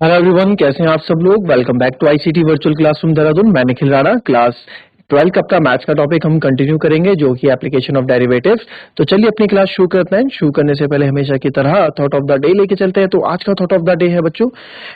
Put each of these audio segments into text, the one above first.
Hello everyone, कैसे हैं आप सब लोग। Welcome back to ICT virtual classroom Dehradun. मैं निखिल राणा। क्लास 12 का अपना मैथ्स का टॉपिक हम कंटिन्यू करेंगे, जो कि एप्लीकेशन ऑफ डेरिवेटिव्स। तो चलिए अपनी क्लास शुरू करते हैं। शुरू करने से पहले हमेशा की तरह थॉट ऑफ द डे लेके चलते हैं। तो आज का थॉट ऑफ द डे है बच्चों,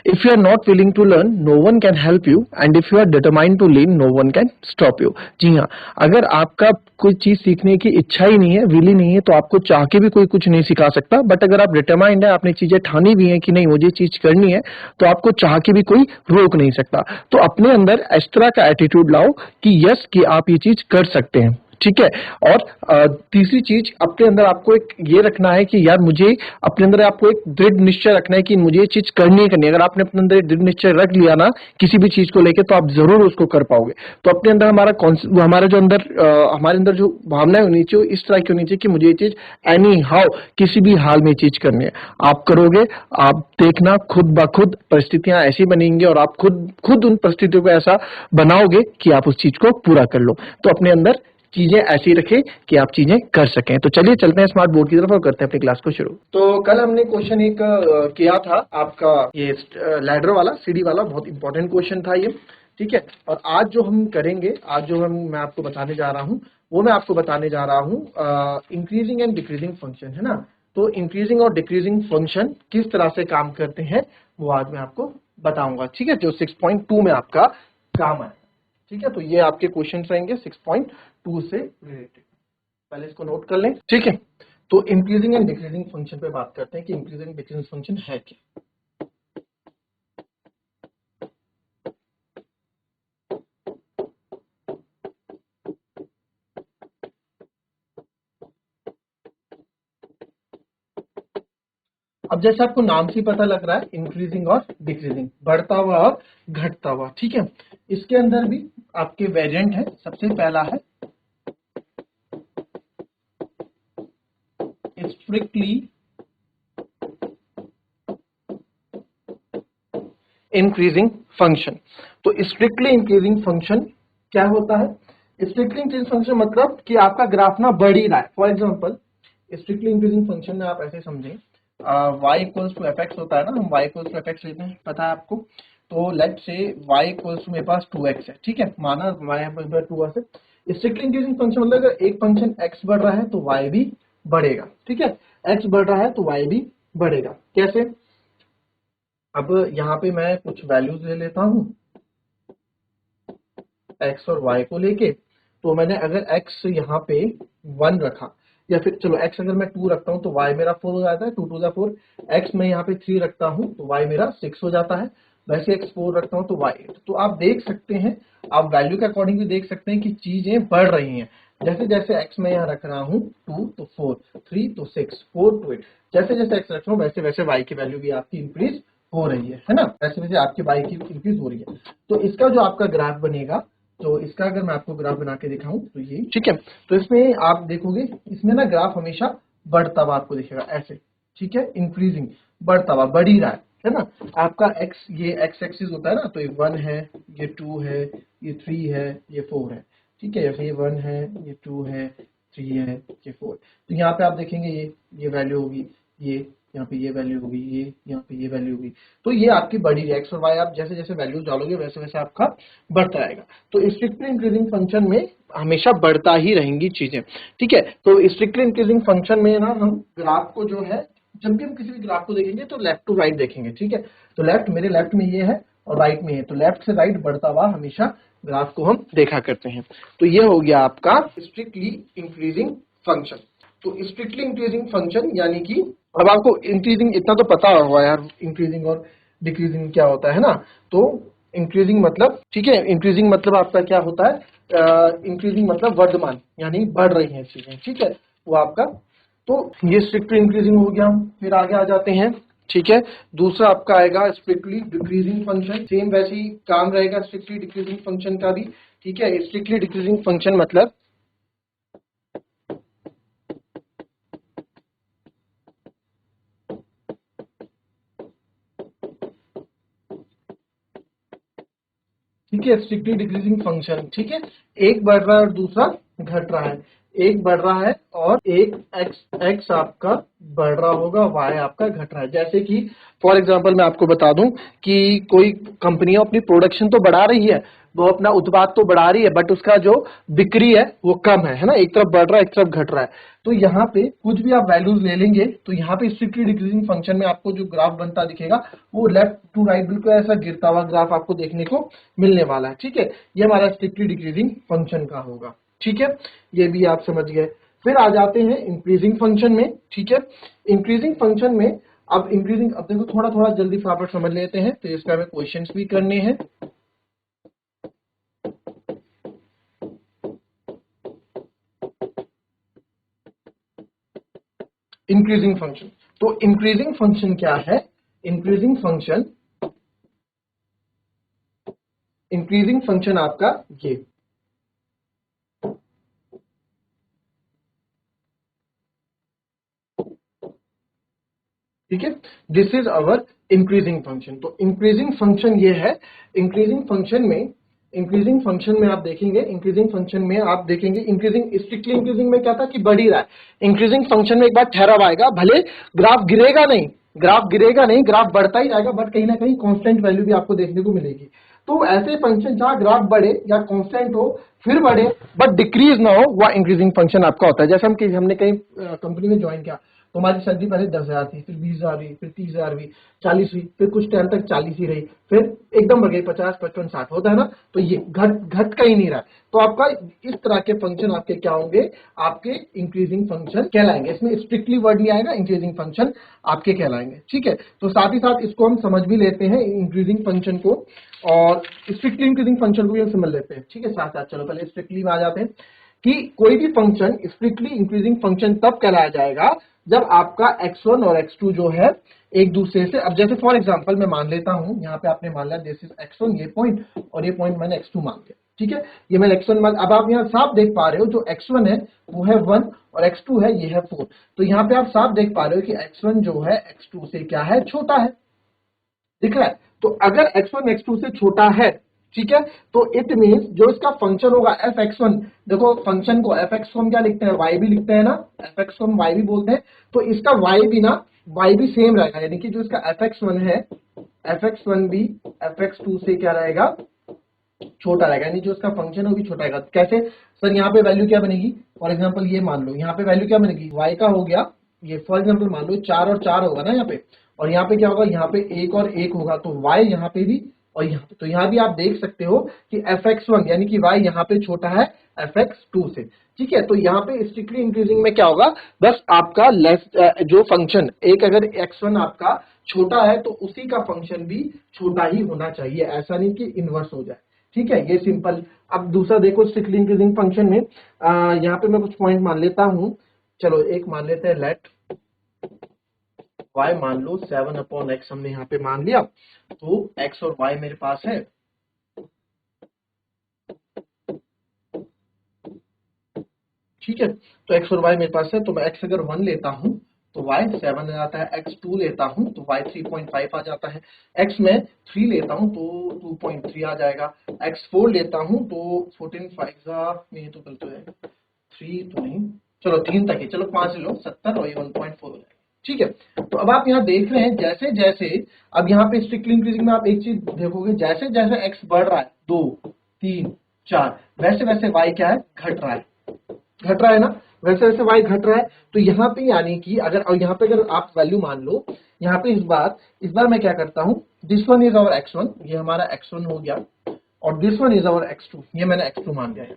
if you are not willing to learn no one can help you, and if you are determined to learn no one can stop you. जी हाँ, अगर आपका कोई चीज सीखने की इच्छा ही नहीं है, विल ही नहीं है, तो आपको चाह के भी कोई कुछ नहीं सिखा सकता। बट अगर आप डिटरमाइंड है, आपने चीजें ठानी भी है कि नहीं मुझे चीज करनी है, तो आपको चाह के भी कोई रोक नहीं सकता। तो अपने अंदर इस तरह का एटीट्यूड लाओ कि यस, कि आप ये चीज कर सकते हैं। ठीक है। और तीसरी चीज, अपने अंदर आपको एक ये रखना है कि यार मुझे अपने अंदर आपको एक दृढ़ निश्चय रखना है कि मुझे ये चीज करनी ही करनी है। अगर आपने अपने अंदर एक दृढ़ निश्चय रख लिया ना किसी भी चीज को लेकर, तो आप जरूर उसको कर पाओगे। तो अपने अंदर हमारा जो अंदर हमारे अंदर जो भावनाएं होनी चाहिए वो इस तरह की होनी चाहिए कि मुझे ये चीज एनी हाउ, किसी भी हाल में चीज करनी है। आप करोगे, आप देखना खुद ब खुद परिस्थितियां ऐसी बनेंगी और आप खुद खुद उन परिस्थितियों को ऐसा बनाओगे कि आप उस चीज को पूरा कर लो। तो अपने अंदर चीजें ऐसी रखें कि आप चीजें कर सकें। तो चलिए चलते हैं स्मार्ट बोर्ड की तरफ और करते हैं अपनी क्लास को शुरू। तो कल हमने क्वेश्चन एक किया था आपका, ये लैडर वाला, सीढ़ी वाला, बहुत इंपॉर्टेंट क्वेश्चन था ये। ठीक है। और आज जो हम करेंगे, आज जो मैं आपको बताने जा रहा हूँ, वो मैं आपको बताने जा रहा हूँ इंक्रीजिंग एंड डिक्रीजिंग फंक्शन, है ना। तो इंक्रीजिंग और डिक्रीजिंग फंक्शन किस तरह से काम करते हैं वो आज मैं आपको बताऊंगा। ठीक है, जो 6.2 में आपका काम है। ठीक है, तो ये आपके क्वेश्चन रहेंगे 6.2 से रिलेटेड। पहले इसको नोट कर लें। ठीक है, तो इंक्रीजिंग एंड डिक्रीजिंग फंक्शन पे बात करते हैं कि इंक्रीजिंग एंड डिक्रीजिंग फंक्शन है क्या। अब जैसे आपको नाम से पता लग रहा है, इंक्रीजिंग और डिक्रीजिंग, बढ़ता हुआ और घटता हुआ। ठीक है, इसके अंदर भी आपके वेरिएंट है। सबसे पहला है स्ट्रिक्टली इंक्रीजिंग फंक्शन। तो स्ट्रिक्टली इंक्रीजिंग फंक्शन क्या होता है? स्ट्रिक्टली इंक्रीजिंग फंक्शन मतलब कि आपका ग्राफ ना बढ़ ही रहा है। For example, strictly increasing function में आप ऐसे समझें, y equals to F X होता है ना, हम y equals to F X लेते हैं, पता है आपको। तो लेट से y इक्वल्स टू मेरे पास 2x है। ठीक है, माना y पर 2 से स्ट्रिक्टली इंक्रीजिंग फंक्शन मतलब अगर एक फंक्शन x बढ़ रहा है तो y भी बढ़ेगा। ठीक है, x बढ़ रहा है तो y भी बढ़ेगा। कैसे? अब यहाँ पे मैं कुछ वैल्यूज ले लेता हूँ x और y को लेके। तो मैंने अगर x यहाँ पे 1 रखा, या फिर चलो x अगर मैं 2 रखता हूँ तो y मेरा 4 हो जाता है, 2 2 4। x मैं यहाँ पे 3 रखता हूँ तो y मेरा 6 हो जाता है। वैसे x 4 रखता हूँ तो y 8। तो आप देख सकते हैं, आप वैल्यू के अकॉर्डिंग भी देख सकते हैं कि चीजें बढ़ रही हैं। जैसे जैसे x मैं यहाँ रख रहा हूँ 2 तो 4, 3 तो 6, 4 to 8। जैसे जैसे x रख रहा हूँ वैसे वैसे y की वैल्यू भी आपकी इंक्रीज हो रही है ना। वैसे वैसे आपकी y की इंक्रीज हो रही है। तो इसका जो आपका ग्राफ बनेगा, तो इसका अगर मैं आपको ग्राफ बना के दिखाऊं तो ये, ठीक है। तो इसमें आप देखोगे, इसमें ना ग्राफ हमेशा बढ़ता हुआ आपको दिखेगा ऐसे। ठीक है, इंक्रीजिंग, बढ़ता हुआ, बढ़ ही रहा है ना। आपका x, ये x एक्सिस होता है ना, तो ये 1 है, ये 2 है, ये 3 है, ये 4 है। ठीक है, ये 1 है, ये 2 है, 3 है, ये 4। तो यहाँ पे आप देखेंगे ये वैल्यू होगी, ये यहाँ पे ये वैल्यू होगी, ये यहाँ पे ये वैल्यू होगी। तो ये आपकी बढ़ी है। एक्स और वाई आप जैसे जैसे वैल्यू डालोगे वैसे वैसे आपका बढ़ता रहेगा। तो स्ट्रिक्टली इंक्रीजिंग फंक्शन में हमेशा बढ़ता ही रहेंगी चीजें। ठीक है, तो स्ट्रिक्टली इंक्रीजिंग फंक्शन में ना हम ग्राफ को जो है, जब भी हम किसी भी ग्राफ को देखेंगे तो लेफ्ट टू राइट देखेंगे। ठीक है, तो लेफ्ट, मेरे लेफ्ट में ये है और राइट में है, तो लेफ्ट से राइट बढ़ता हुआ हमेशा ग्राफ को हम देखा करते हैं। तो ये हो गया आपका स्ट्रिक्टली इंक्रीजिंग फंक्शन। तो स्ट्रिक्टली इंक्रीजिंग फंक्शन यानी कि, अब आपको इंक्रीजिंग इतना तो पता होगा यार, इंक्रीजिंग और डिक्रीजिंग क्या होता है ना। तो इंक्रीजिंग मतलब, ठीक है, इंक्रीजिंग मतलब आपका क्या होता है, इंक्रीजिंग मतलब वर्धमान, यानी बढ़ रही हैं चीजें। ठीक है, वो आपका, तो ये स्ट्रिक्टली इंक्रीजिंग हो गया। फिर आगे आ जाते हैं। ठीक है, दूसरा आपका आएगा स्ट्रिक्टली डिक्रीजिंग फंक्शन। सेम वैसे ही काम रहेगा स्ट्रिक्टली डिक्रीजिंग फंक्शन का भी। ठीक है, स्ट्रिक्टली डिक्रीजिंग फंक्शन मतलब, ठीक है, स्ट्रिक्टली डिक्रीजिंग फंक्शन। ठीक है, एक बढ़ रहा है और दूसरा घट रहा है, एक बढ़ रहा है और एक एक्स एक्स आपका बढ़ रहा होगा, y आपका घट रहा है। जैसे कि फॉर एग्जांपल मैं आपको बता दूं कि कोई कंपनियां अपनी प्रोडक्शन तो बढ़ा रही है, वो अपना उत्पाद तो बढ़ा रही है, बट उसका जो बिक्री है वो कम है ना, एक तरफ बढ़ रहा है एक तरफ घट रहा है। तो यहाँ पे कुछ भी आप वैल्यूज ले लेंगे तो यहाँ पे स्ट्रिक्टली डिक्रीजिंग फंक्शन में आपको जो ग्राफ बनता दिखेगा वो लेफ्ट टू राइट बिल्कुल ऐसा गिरता हुआ ग्राफ आपको देखने को मिलने वाला है। ठीक है, ये हमारा स्ट्रिक्टली डिक्रीजिंग फंक्शन का होगा। ठीक है, ये भी आप समझ गए। फिर आ जाते हैं इंक्रीजिंग फंक्शन में। ठीक है, इंक्रीजिंग फंक्शन में अब इंक्रीजिंग, अब देखो थोड़ा थोड़ा जल्दी फटाफट समझ लेते हैं, तो इसका हमें क्वेश्चंस भी करने हैं। इंक्रीजिंग फंक्शन, तो इंक्रीजिंग फंक्शन क्या है? इंक्रीजिंग फंक्शन आपका ये, ठीक है, this is our increasing function. तो इंक्रीजिंग फंक्शन ये है। इंक्रीजिंग फंक्शन में आप देखेंगे, इंक्रीजिंग स्ट्रिक्टली इंक्रीजिंग में क्या था कि बढ़ ही रहा है। इंक्रीजिंग फंक्शन में एक बार ठहराव आएगा, भले ग्राफ गिरेगा नहीं, ग्राफ बढ़ता ही जाएगा, बट कहीं ना कहीं कांस्टेंट वैल्यू भी आपको देखने को मिलेगी। तो ऐसे फंक्शन जहां ग्राफ बढ़े या कांस्टेंट हो फिर बढ़े बट डिक्रीज ना हो, वह इंक्रीजिंग फंक्शन आपका होता है। जैसे हमने कहीं कंपनी में ज्वाइन किया तो हमारी सैलरी पहले 10,000 थी, फिर 20,000 हुई, फिर 30,000 हुई, 40 हुई, फिर कुछ टाइम तक 40 ही रही, फिर एकदम बढ़ गई 50, 55, 60 होता है ना। तो ये घट का ही नहीं रहा। तो आपका इस तरह के फंक्शन आपके क्या होंगे? आपके इंक्रीजिंग फंक्शन कहलाएंगे। इसमें स्ट्रिक्टली वर्ड नहीं आएगा, इंक्रीजिंग फंक्शन आपके कहलाएंगे। ठीक है, तो साथ ही साथ इसको हम समझ भी लेते हैं इंक्रीजिंग फंक्शन को, और स्ट्रिक्टली इंक्रीजिंग फंक्शन को भी हम समझ लेते हैं। ठीक है, साथ साथ चलो पहले स्ट्रिक्टली में आ जाते हैं कि कोई भी फंक्शन स्ट्रिक्टली इंक्रीजिंग फंक्शन तब कहलाया जाएगा जब आपका x1 और x2 जो है एक दूसरे से, अब जैसे फॉर एग्जांपल मैं मान लेता हूं, यहाँ पे आपने मान लिया दिस इज x1 ये पॉइंट, और ये पॉइंट मैंने x2 मान लिया। ठीक है, ये मैंने x1 मान, अब आप यहाँ साफ देख पा रहे हो जो x1 है वो है 1 और x2 है ये है 4। तो यहाँ पे आप साफ देख पा रहे हो कि x1 जो है x2 से क्या है? छोटा है। दिख रहा है? तो अगर x1 x2 से छोटा है, ठीक है, तो इट मींस जो इसका फंक्शन होगा fx1, देखो फंक्शन को fx को हम क्या लिखते हैं? y भी लिखते हैं ना, fx को हम y भी बोलते हैं। तो इसका y भी ना, y भी सेम रहेगा, यानी कि जो इसका fx1 है, fx1 भी fx2 से क्या रहेगा? छोटा रहेगा, यानी जो इसका फंक्शन है वो भी छोटा रहेगा। कैसे सर? यहाँ पे वैल्यू क्या बनेगी? फॉर एग्जांपल ये मान लो, यहाँ पे वैल्यू क्या बनेगी? y का हो गया, ये फॉर एग्जांपल मान लो 4 और 4 होगा ना यहाँ पे, और यहाँ पे क्या होगा? यहाँ पे 1 और 1 होगा, तो y यहाँ पे भी और यहाँ पे, तो यहाँ भी आप देख सकते हो कि fx1 यानी कि y यहाँ पे छोटा है fx2 से। ठीक है, तो यहाँ पे स्ट्रिक्टली इंक्रीजिंग में क्या होगा? बस आपका लेस जो फंक्शन, एक अगर x1 आपका छोटा है तो उसी का फंक्शन भी छोटा ही होना चाहिए, ऐसा नहीं कि इनवर्स हो जाए। ठीक है, ये सिंपल। अब दूसरा देखो स्ट्रिक्टली इंक्रीजिंग फंक्शन में यहाँ पे मैं कुछ पॉइंट मान लेता हूं। चलो एक मान लेते हैं, लेट y मान लो 7/x हमने यहाँ पे मान लिया। तो x और y मेरे पास है, ठीक है, तो x और y मेरे पास है। तो मैं x अगर 1 लेता हूं तो y 7 आ जाता है, x 2 लेता हूं तो y 3.5 आ जाता है, x में 3 लेता हूं तो 2.3 आ जाएगा, x 4 लेता हूं तो 14 5 नहीं तो गलत हो जाएगा, 3 तो नहीं, चलो 3 तक ही, चलो 5 ले लो, 70 और ये 1.4 हो जाएगा। ठीक है, तो अब आप यहाँ देख रहे हैं जैसे जैसे, अब यहाँ पे स्ट्रिक्टली इंक्रीजिंग में आप एक चीज देखोगे, जैसे जैसे x बढ़ रहा है 2 3 4, वैसे वैसे y क्या है? घट रहा है ना, वैसे वैसे y घट रहा है। तो यहाँ पे यानी कि अगर, और यहाँ पे अगर आप वैल्यू मान लो, यहाँ पे इस बार मैं क्या करता हूँ, this one is our x1, ये हमारा x1 हो गया, और this one is our x2, ये मैंने x2 मान लिया है।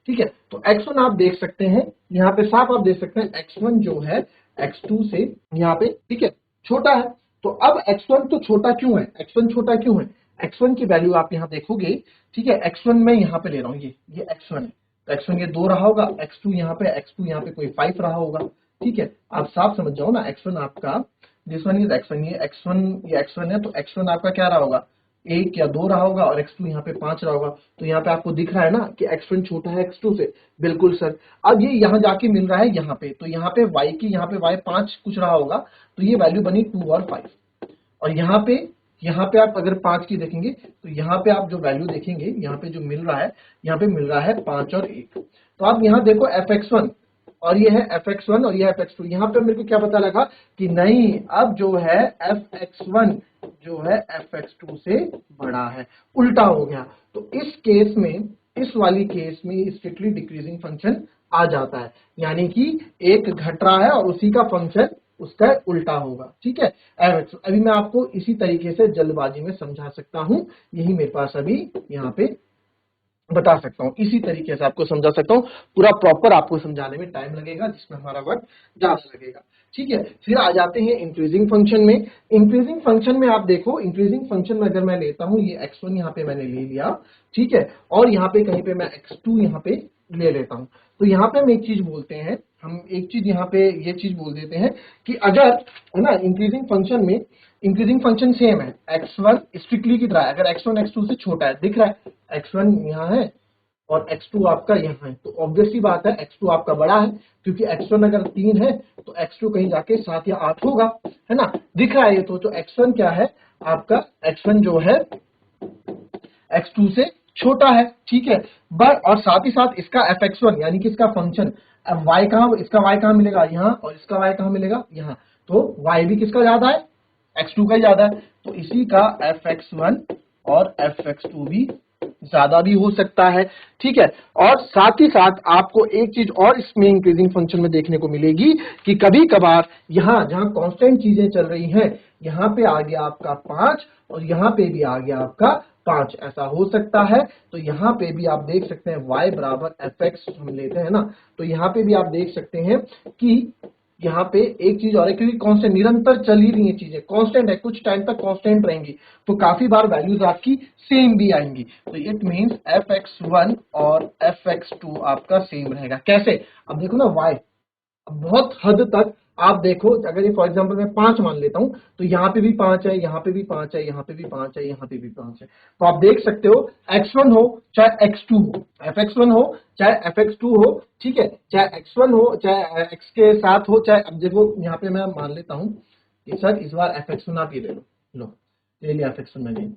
ठीक है, तो x1 आप देख सकते हैं, यहाँ पे साफ आप देख सकते हैं x1 जो है x2 से यहाँ पे, ठीक है, छोटा है। तो अब x1 तो छोटा क्यों है? x1 छोटा क्यों है? x1 की वैल्यू आप यहाँ देखोगे, ठीक है, x1 मैं यहाँ पे ले रहा हूँ, ये x1 है, तो x1 ये 2 रहा होगा, x2 यहाँ पे कोई 5 रहा होगा। ठीक है, आप साफ समझ जाओ ना, x1 आपका, दिस वन इज x1, ये x1 है, तो x1 आपका क्या रहा होगा? 1 या 2 रहा होगा, और x2 यहाँ पे 5 रहा होगा। तो यहाँ पे आपको दिख रहा है ना कि x1 छोटा है x2 से, बिल्कुल सर। अब ये यहाँ जाके मिल रहा है यहाँ पे, तो यहाँ पे y की, यहाँ पे y 5 कुछ रहा होगा, तो ये वैल्यू बनी 2 और 5। और यहाँ पे आप अगर 5 की देखेंगे तो यहाँ पे आप जो वैल्यू देखेंगे, यहाँ पे जो मिल रहा है, यहाँ पे मिल रहा है 5 और 1। तो आप यहाँ देखो fx1 और ये है fx1 और ये है fx2। यहाँ पे मेरे को क्या पता लगा कि नहीं, अब जो है fx1 जो है fx2 से बड़ा है, उल्टा हो गया। तो इस केस में, इस वाली केस में स्ट्रिक्टली डिक्रीजिंग फंक्शन आ जाता है, यानी कि एक घट रहा है और उसी का फंक्शन उसका उल्टा होगा। ठीक है, अभी मैं आपको इसी तरीके से जल्दबाजी में समझा सकता हूं, यही मेरे पास अभी यहाँ पे बता सकता हूं, इसी तरीके से आपको समझा सकता हूं। पूरा प्रॉपर आपको समझाने में टाइम लगेगा, जिसमें हमारा वक्त ज्यादा लगेगा। ठीक है, फिर आ जाते हैं इंक्रीजिंग फंक्शन में। इंक्रीजिंग फंक्शन में आप देखो, इंक्रीजिंग फंक्शन में अगर मैं लेता हूं, ये x1 यहाँ पे मैंने ले लिया, ठीक है, और यहाँ पे कहीं पे मैं x2 यहाँ पे ले लेता हूं, तो यहाँ पे हम एक चीज बोलते हैं, हम एक चीज यहाँ पे ये चीज बोल देते हैं कि अगर, है ना, इंक्रीजिंग फंक्शन में इंक्रीजिंग फंक्शन सेम है, x1 स्ट्रिक्टली की तरह है, अगर x1 x2 से छोटा है, दिख रहा है x1 यहाँ है और x2 आपका यहाँ है, तो ऑब्वियस सी बात है x2 आपका बड़ा है, क्योंकि x1 अगर 3 है तो x2 कहीं जाके 7 या 8 होगा, है ना, दिख रहा है ये तो x1 क्या है आपका, x1 जो है x2 से छोटा है। ठीक है, बट और साथ ही साथ इसका fx1 यानी कि इसका फंक्शन, अब y कहाँ, इसका y कहाँ मिलेगा, यहाँ, और इसका y कहाँ मिलेगा, यहाँ, तो y भी किसका ज्यादा है, x2 का ही ज्यादा है, तो इसी का fx1 और fx2 भी ज्यादा भी हो सकता है। ठीक है, और साथ ही साथ आपको एक चीज और इसमें इंक्रीजिंग फंक्शन में देखने को मिलेगी कि कभी कभार यहां जहां कांस्टेंट चीजें चल रही हैं, यहां पे आ गया आपका 5 और यहां पे भी आ गया आपका 5, ऐसा हो सकता है। तो यहां पे भी आप देख सकते हैं y बराबर fx हम लेते हैं ना, तो यहां पे भी आप देख सकते हैं कि यहाँ पे एक चीज और है, क्योंकि कांस्टेंट निरंतर चल ही रही है, चीजें कांस्टेंट है, कुछ टाइम तक कांस्टेंट रहेंगी, तो काफी बार वैल्यूज आपकी सेम भी आएंगी, तो इट मींस fx1 और fx2 आपका सेम रहेगा। कैसे, अब देखो ना y, अब बहुत हद तक आप देखो, अगर ये फॉर एग्जांपल मैं 5 मान लेता हूं, तो यहाँ पे भी 5 है, यहाँ पे भी 5 है, यहाँ पे भी 5 है, यहाँ पे भी 5 है, तो आप देख सकते हो x1 हो चाहे x2 हो, fx1 हो चाहे fx2 हो, ठीक है, चाहे x1 हो चाहे x के साथ हो, चाहे, अब देखो यहाँ पे मैं मान लेता हूं कि सर इस बार fx1 आप ये ले लो, लो ले लिया fx1 मैंने,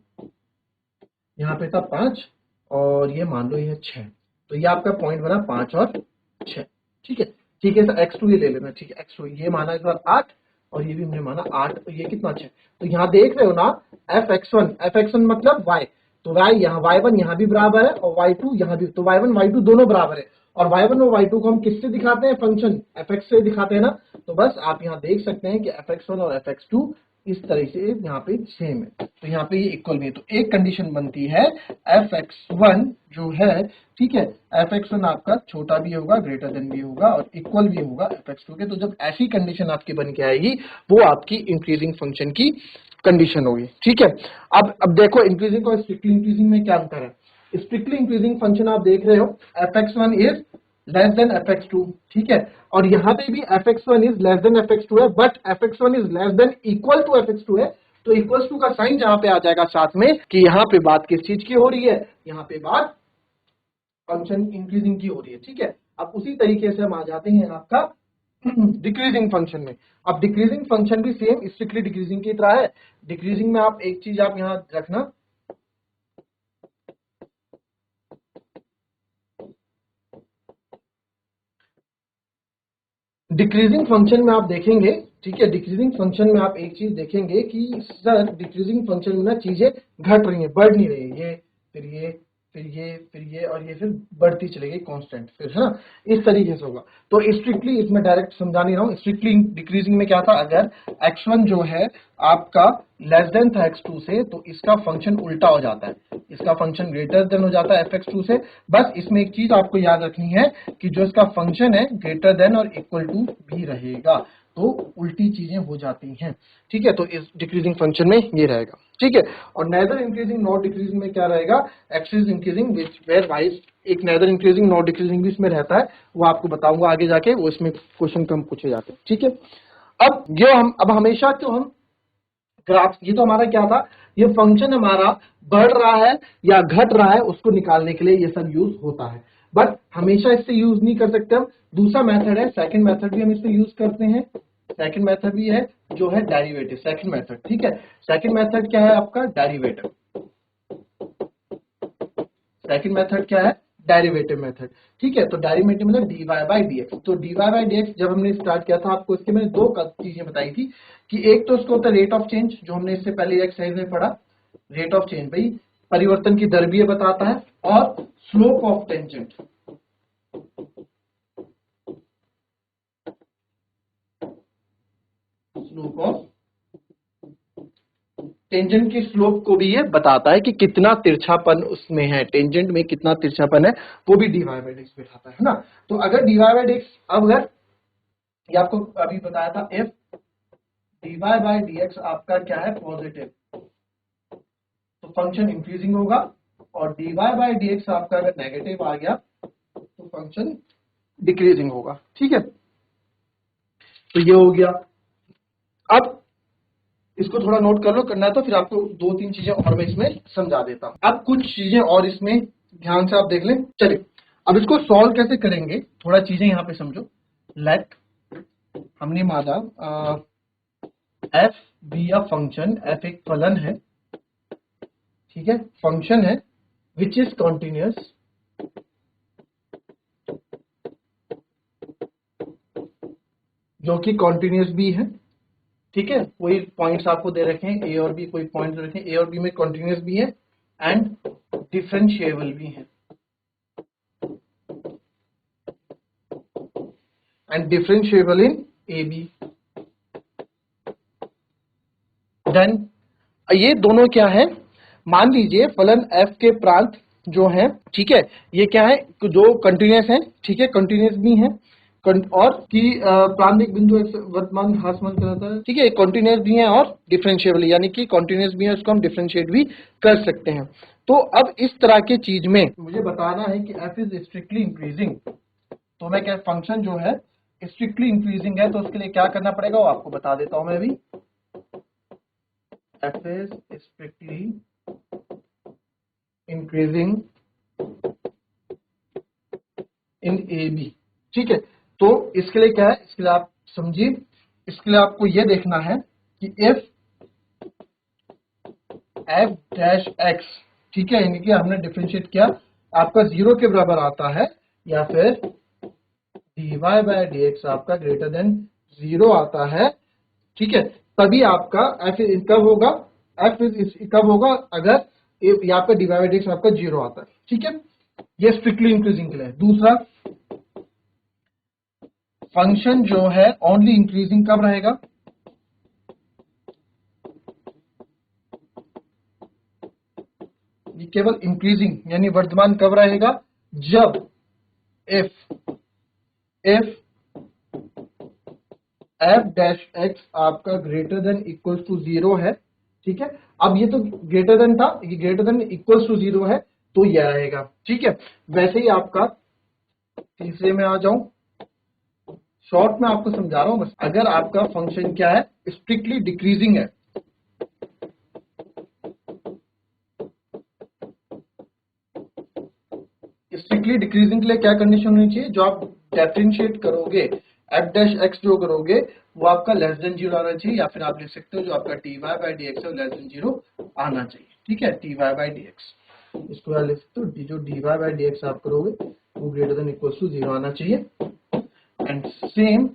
यहाँ पे था 5 और ये मान लो ये 6, तो ये आपका पॉइंट बना 5 और 6। ठीक है, ठीक है, तो x2 ये ले लेना, ठीक है, x2 ये माना इस बार 8 और ये भी हमने माना 8, तो ये कितना 6, तो यहाँ देख रहे हो ना fx1 मतलब y, तो y यहाँ y1 यहाँ भी बराबर है और y2 यहाँ भी, तो y1 y2 दोनों बराबर है, और y1 और y2 को हम किससे दिखाते हैं, फंक्शन fx से दिखाते हैं ना, तो बस आप यहाँ देख सकते हैं कि fx1 और fx2 इस तरह से यहाँ पे सेम है, तो यहाँ पे ये इक्वल भी है, तो एक कंडीशन बनती है fx1 जो है, ठीक है, fx1 आपका छोटा भी होगा, ग्रेटर देन भी होगा और इक्वल भी होगा fx2 के, तो जब ऐसी कंडीशन आपकी बन के आएगी वो आपकी इंक्रीजिंग फंक्शन की कंडीशन होगी। ठीक है, अब देखो इंक्रीजिंग और स्ट्रिक्टली इंक्रीजिंग में क्या अंतर है। स्ट्रिक्टली इंक्रीजिंग फंक्शन आप देख रहे हो fx1 is less than fx2, ठीक है, और यहाँ पे भी fx1 is less than fx2 है, but fx1 is less than equal to fx2 है, तो इक्वल टू का साइन जहां पे आ जाएगा साथ में, कि यहाँ पे बात किस चीज की हो रही है, यहाँ पे बात फंक्शन इंक्रीजिंग की हो रही है। ठीक है, अब उसी तरीके से हम आ जाते हैं आपका डिक्रीजिंग फंक्शन में। अब डिक्रीजिंग फंक्शन भी सेम स्ट्रिक्टली डिक्रीजिंग की तरह है। डिक्रीजिंग में आप एक चीज आप यहाँ रखना, डिक्रीजिंग फंक्शन में आप देखेंगे, ठीक है, डिक्रीजिंग फंक्शन में आप एक चीज देखेंगे कि सर डिक्रीजिंग फंक्शन में ना चीजें घट रही हैं, बढ़ नहीं रही है, ये फिर ये फिर ये फिर ये और ये फिर बढ़ती चली गई कांस्टेंट, फिर है ना, इस तरीके से होगा। तो स्ट्रिक्टली इसमें डायरेक्ट समझा नहीं रहा हूं, स्ट्रिक्टली डिक्रीजिंग में क्या था, अगर x1 जो है आपका लेस देन था x2 से, तो इसका फंक्शन उल्टा हो जाता है, इसका फंक्शन ग्रेटर देन हो जाता है fx2 से। बस इसमें एक चीज आपको याद रखनी है कि जो इसका फंक्शन है ग्रेटर देन और इक्वल टू भी रहेगा, तो उल्टी चीजें हो जाती हैं। ठीक है, तो इस डिक्रीजिंग फंक्शन में ये रहेगा। ठीक है, और नेदर इंक्रीजिंग नॉट डिक्रीजिंग में क्या रहेगा, X is increasing which where wise, एक नेदर इंक्रीजिंग नॉट डिक्रीजिंग भी इसमें रहता है, वो आपको बताऊंगा आगे जाके, वो इसमें क्वेश्चन कम पूछे जाते हैं। ठीक है, अब ये अब हमेशा तो हम ग्राफ, ये तो हमारा क्या था, ये फंक्शन हमारा बढ़ रहा है या घट रहा है उसको निकालने के लिए ये सब यूज होता है, बट हमेशा इससे यूज नहीं कर सकते हम। दूसरा मेथड है, सेकंड मेथड भी हम इससे यूज करते हैं, सेकंड मेथड भी है जो है डेरिवेटिव, सेकंड मेथड। ठीक है, सेकंड मेथड क्या है आपका, डेरिवेटिव। सेकंड मेथड क्या है, डेरिवेटिव मेथड। ठीक है, तो डेरिवेटिव मतलब dy बाई dx। तो dy बाई dx जब हमने स्टार्ट किया था, आपको इसके मैंने दो चीजें बताई थी कि एक तो उसको होता है रेट ऑफ चेंज, जो हमने इससे पहले एक्सरसाइज में पढ़ा। रेट ऑफ चेंज भाई परिवर्तन की दर भी ये बताता है, और slope of tangent, slope of tangent की स्लोप को भी ये बताता है कि कितना तिरछापन उसमें है, टेंजेंट में कितना तिरछापन है, वो भी dy बाई dx बताता है ना। तो अगर dy बाई dx, अब अगर ये आपको अभी बताया था f dy बाई dx आपका क्या है, पॉजिटिव, तो फंक्शन इंक्रीजिंग होगा, और dy बाई dx आपका अगर नेगेटिव आ गया तो फंक्शन डिक्रीजिंग होगा। ठीक है, तो ये हो गया। अब इसको थोड़ा नोट कर लो, करना है तो फिर आपको दो तीन चीजें और मैं इसमें समझा देता हूं। अब कुछ चीजें और इसमें ध्यान से आप देख लें। चलिए अब इसको सॉल्व कैसे करेंगे, थोड़ा चीजें यहां पे समझो। लेट हमने माना F be a function, F एक फलन है, ठीक है, फंक्शन है विच इज कॉन्टिन्यूअस, जो कि कॉन्टिन्यूअस भी है। ठीक है, कोई पॉइंट्स आपको दे रखे हैं ए और बी, कोई पॉइंट दे रखे हैं ए और बी में कॉन्टिन्यूअस भी है एंड डिफरेंशिएबल भी है, and differentiable in A B. Then ये दोनों क्या है, मान लीजिए फलन f के प्रांत जो है, ठीक है, ये क्या है, जो कंटिन्यूअस है, ठीक है, कंटिन्यूअस भी है, और कि प्रांतिक बिंदु एक वर्तमान ह्रासमान कराता है, ठीक है, कंटिन्यूअस भी है और डिफरेंशिएबल, यानी कि कंटिन्यूअस भी है, उसको हम डिफरेंशिएट भी कर सकते हैं। तो अब इस तरह के चीज में मुझे बताना है कि f इज स्ट्रिक्टली इंक्रीजिंग, तो मैं क्या, फंक्शन जो है स्ट्रिक्टली इंक्रीजिंग है, तो उसके लिए क्या करना पड़ेगा वो आपको बता देता हूं मैं अभी। f is strictly increasing in AB। ठीक है, तो इसके लिए क्या है, इसके लिए आप समझिए, इसके लिए आपको यह देखना है कि if f डैश x, ठीक है, यानी कि हमने डिफरेंशिएट किया, आपका 0 के बराबर आता है, या फिर dy बाई dx आपका ग्रेटर देन 0 आता है, ठीक है, तभी आपका f कब होगा, f कब होगा, अगर ये आपका dy बाई dx आपका 0 आता है। ठीक है, ये स्ट्रिक्टली इंक्रीजिंग के लिए। दूसरा, फंक्शन जो है ओनली इंक्रीजिंग कब रहेगा, ये केवल इंक्रीजिंग यानी वर्धमान कब रहेगा, जब इफ f डैश x आपका ग्रेटर देन इक्वल्स टू 0 है। ठीक है, अब ये तो ग्रेटर देन था, ये ग्रेटर देन इक्वल्स टू 0 है, तो यह रहेगा। ठीक है, वैसे ही आपका तीसरे में आ जाऊं, शॉर्ट में आपको समझा रहा हूं बस। अगर आपका फंक्शन क्या है, स्ट्रिक्टली डिक्रीजिंग है, स्ट्रिक्टली डिक्रीजिंग के लिए क्या कंडीशन होनी चाहिए, जो आप डिफरेंशिएट करोगे f डैश x जो करोगे वो आपका लेस देन 0 आना चाहिए, या फिर आप लिख सकते हो जो आपका T Y by D X है लेस देन 0 आना चाहिए। ठीक है, T Y by D X, इसको आप लिख सकते हो, जो D Y by D X आप करोगे वो ग्रेटर देन इक्वल टू 0 आना चाहिए। एंड सेम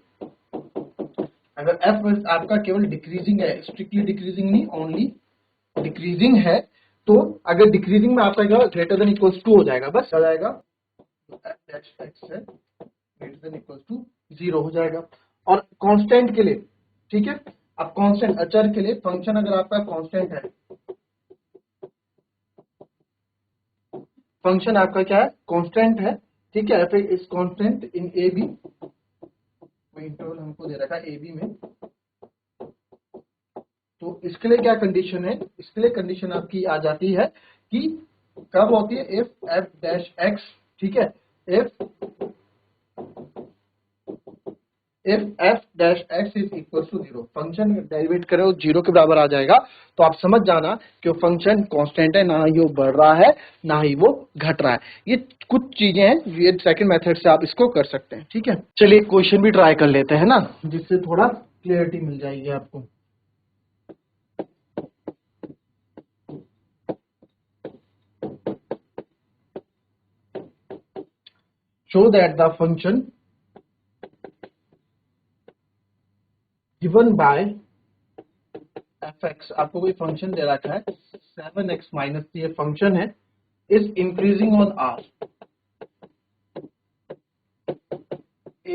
अगर f आपका केवल डिक्रीजिंग है, स्ट्रिक्टली डिक्रीजिंग नहीं, ओनली डिक्रीजिंग है, तो अगर डिक्रीजिंग में आपका ग्रेटर देन इक्वल्स टू हो जाएगा, बस हो जाएगा, f डैश x है ग्रेटर देन इक्वल्स टू 0 हो जाएगा। और कांस्टेंट के लिए, ठीक है, अब कांस्टेंट अचर के लिए फंक्शन अगर आपका कांस्टेंट है, फंक्शन आपका क्या है, कांस्टेंट है, ठीक है, f is constant in A B, कोई इंटरवल हमको दे रखा है ए बी में, तो इसके लिए क्या कंडीशन है, इसके लिए कंडीशन आपकी आ जाती है कि कब होती है, इफ f डैश x, ठीक है, if f dash x is equal to 0, function derivate करो 0 के बराबर आ जाएगा, तो आप समझ जाना कि वो फंक्शन कांस्टेंट है, ना ही वो बढ़ रहा है ना ही वो घट रहा है। ये कुछ चीजें हैं, ये सेकंड मेथड से आप इसको कर सकते हैं। ठीक है, चलिए क्वेश्चन भी ट्राई कर लेते हैं ना, जिससे थोड़ा क्लियरिटी मिल जाएगी आपको। show that the function given by fx, आपको कोई फंक्शन दे रखा है 7x माइनस, ये फंक्शन है, is increasing on r,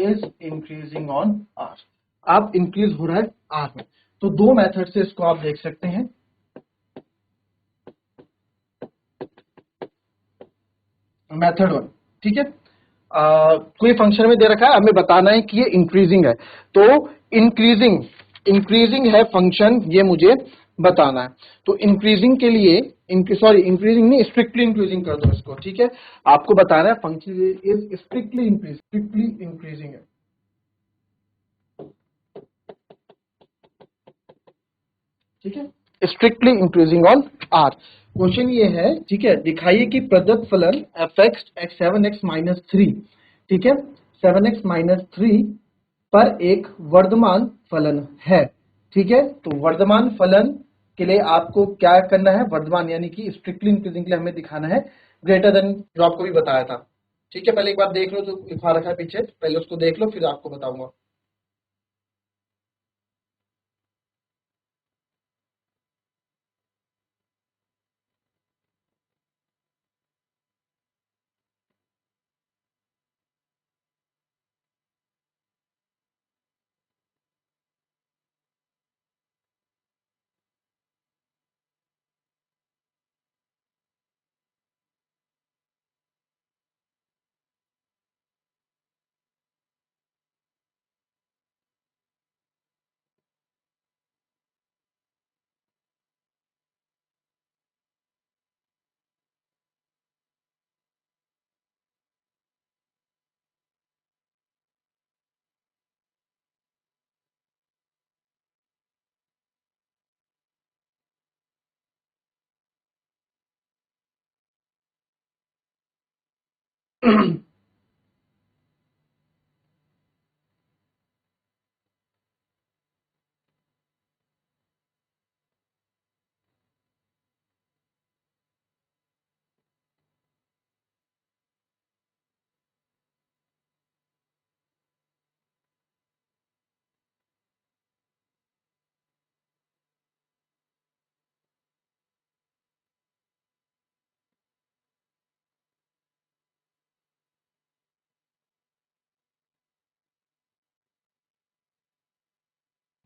is increasing on r, आप इंक्रीज हो रहा है r में। तो दो मेथड से इसको आप देख सकते हैं। मेथड वन, ठीक है, कोई फंक्शन में दे रखा है, हमें बताना है कि ये इंक्रीजिंग है, तो इंक्रीजिंग इंक्रीजिंग है फंक्शन, ये मुझे बताना है। तो इंक्रीजिंग के लिए इंक्रीजिंग नहीं, स्ट्रिक्टली इंक्रीजिंग कर दो इसको, ठीक है, आपको बताना है फंक्शन इज स्ट्रिक्टली इंक्रीजिंग है, ठीक है, strictly increasing on R. Question ये है, ठीक है, दिखाइए कि प्रदत्त फलन एफ एक्स 7x माइनस 3, ठीक है, 7x माइनस 3 पर एक वर्धमान फलन है, ठीक है। तो वर्धमान फलन के लिए आपको क्या करना है, वर्धमान यानी कि स्ट्रिक्टली इंक्रीजिंग के लिए हमें दिखाना है ग्रेटर देन, जो आपको भी बताया था, ठीक है। पहले एक बार देख लो जो लिखा रखा है पीछे, पहले उसको देख लो फिर आपको बताऊंगा।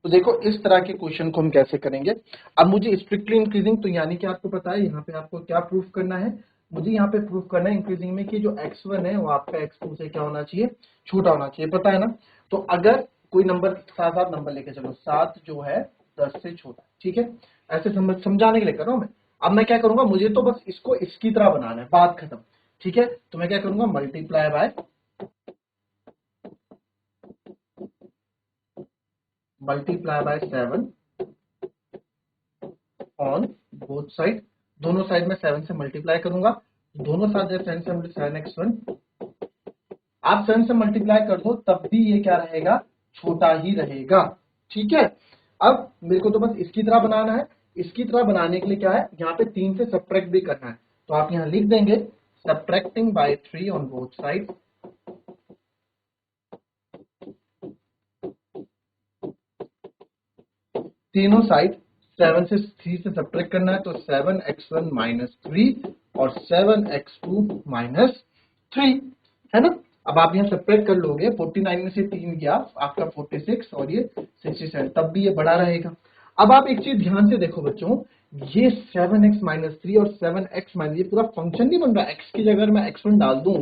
तो देखो इस तरह के क्वेश्चन को हम कैसे करेंगे। अब मुझे स्ट्रिक्टली इंक्रीजिंग, तो यानी कि आपको पता है यहाँ पे आपको क्या प्रूफ करना है, मुझे यहाँ पे प्रूफ करना है इंक्रीजिंग में कि जो x1 है वो आपका x2 से क्या होना चाहिए, छोटा होना चाहिए, पता है ना। तो अगर कोई नंबर साथ साथ नंबर लेके चलो, 7 जो है 10 से छोटा, ठीक है, ऐसे समझाने के लिए कर रहा हूं मैं। अब मैं क्या करूंगा, मुझे तो बस इसको इसकी तरह बनाना है, बात खत्म, ठीक है। तो मैं क्या करूंगा, multiply by multiply by 7 on both side, दोनों साइड में 7 से मल्टीप्लाई करूंगा, दोनों साइड 7 से 7x1, आप 7 से मल्टीप्लाई कर दो तब भी ये क्या रहेगा, छोटा ही रहेगा, ठीक है। अब मेरे को तो बस इसकी तरह बनाना है, इसकी तरह बनाने के लिए क्या है, यहाँ पे 3 से सब्ट्रैक्ट भी करना है, तो आप यहाँ लिख देंगे subtracting by 3 on both side, तीनों साइड 7 से 3 से सब्ट्रैक्ट करना है, तो 7x1 माइनस 3 और 7x2 माइनस 3, है ना। अब आप यहाँ सब्ट्रैक्ट कर लोगे, 49 में से 3 गया आपका 46 और ये 67, तब भी ये बड़ा रहेगा। अब आप एक चीज ध्यान से देखो बच्चों, ये 7x माइनस 3 और 7x माइनस, ये पूरा फंक्शन नहीं बन रहा, x की जगह मैं x1 डाल दूं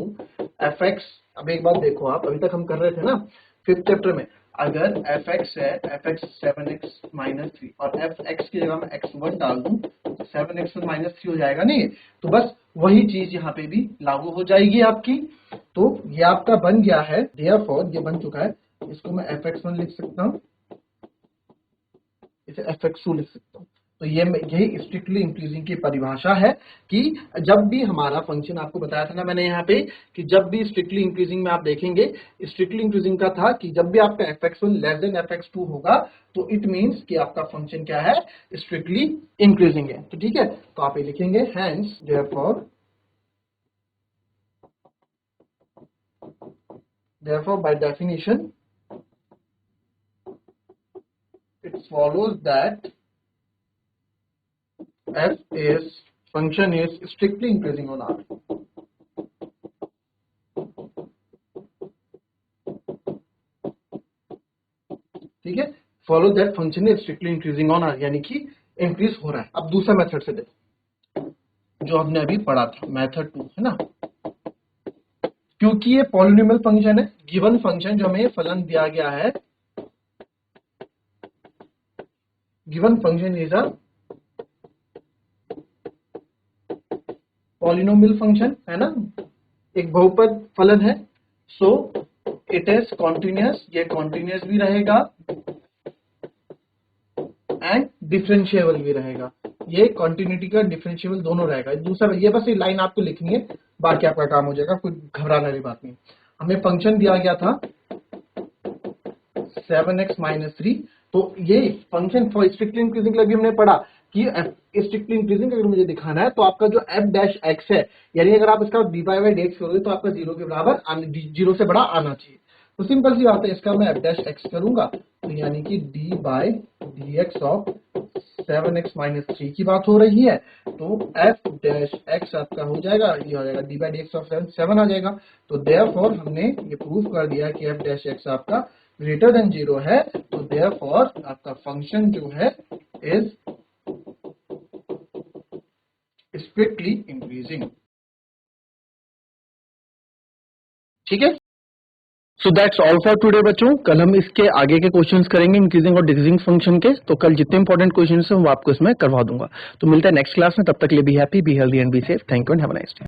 fx। अब एक बात देखो, आप अभी तक हम कर रहे थे ना 5th चैप्टर में, अगर fx है, fx 7x माइनस 3 और fx की जगह मैं x1 डाल दूं तो 7x1 माइनस 3 हो जाएगा नहीं, तो बस वही चीज यहाँ पे भी लागू हो जाएगी आपकी। तो ये आपका बन गया है, therefore ये बन चुका है, इसको मैं fx1 लिख सकता हूँ, इसे fx2 लिख सकता हूँ। तो ये यही स्ट्रिक्टली इंक्रीजिंग की परिभाषा है कि जब भी हमारा फंक्शन, आपको बताया था ना मैंने यहाँ पे कि जब भी स्ट्रिक्टली इंक्रीजिंग में आप देखेंगे, स्ट्रिक्टली इंक्रीजिंग का था कि जब भी आपका fx1 लेस देन fx2 होगा तो इट मींस कि आपका फंक्शन क्या है, स्ट्रिक्टली इंक्रीजिंग है। तो ठीक है, तो आप ये लिखेंगे hence therefore Therefore, by definition, it follows that f is function is strictly increasing on R. ठीक है, follow that function is strictly increasing on R, यानी कि इंक्रीज हो रहा है। अब दूसरा मेथड से देखो जो हमने अभी पढ़ा था, मेथड 2 है ना। क्योंकि ये पॉलिनोमियल फंक्शन है, गिवन फंक्शन जो हमें फलन दिया गया है, given function is a polynomial function है ना, एक बहुपद फलन है। सो इट इज कॉन्टिन्यूअस, ये कॉन्टिन्यूअस भी रहेगा एंड डिफरेंशिएबल भी रहेगा। ये कॉन्टिन्यूटी का डिफरेंशिएबल दोनों रहेगा। दूसरा ये बस ये लाइन आपको लिखनी है, बाकी आपका काम हो जाएगा, कोई घबराने वाली बात नहीं। हमें फंक्शन दिया गया था 7x - 3, तो ये फंक्शन फॉर स्ट्रिक्टली इंक्रीजिंग के लिए भी हमने पढ़ा कि स्ट्रिक्टली इंक्रीजिंग अगर मुझे दिखाना है तो आपका जो f' है, यानी अगर आप इसका dy/dx करोगे तो आपका 0 के बराबर 0 से बड़ा आना चाहिए। तो सिंपल सी बात है, इसका मैं f' करूंगा तो यानी कि d/dx ऑफ 7x - 3 की बात हो रही है, तो f' आपका हो जाएगा, ये हो जाएगा d/dx ऑफ 7 आ जाएगा। तो देयरफॉर हमने ये प्रूफ कर दिया कि f' आपका ग्रेटर देन 0 है, तो देयरफॉर आपका फंक्शन जो है इज स्ट्रिक्टली इंक्रीजिंग। ठीक है, so that's all for today बच्चों। कल हम इसके आगे के क्वेश्चंस करेंगे इंक्रीजिंग और डिक्रीजिंग फंक्शन के, तो कल जितने इंपॉर्टेंट क्वेश्चंस हैं वो आपको इसमें करवा दूंगा। तो मिलता है नेक्स्ट क्लास में, तब तक के लिए be happy, be healthy and be safe. Thank you and have a nice day.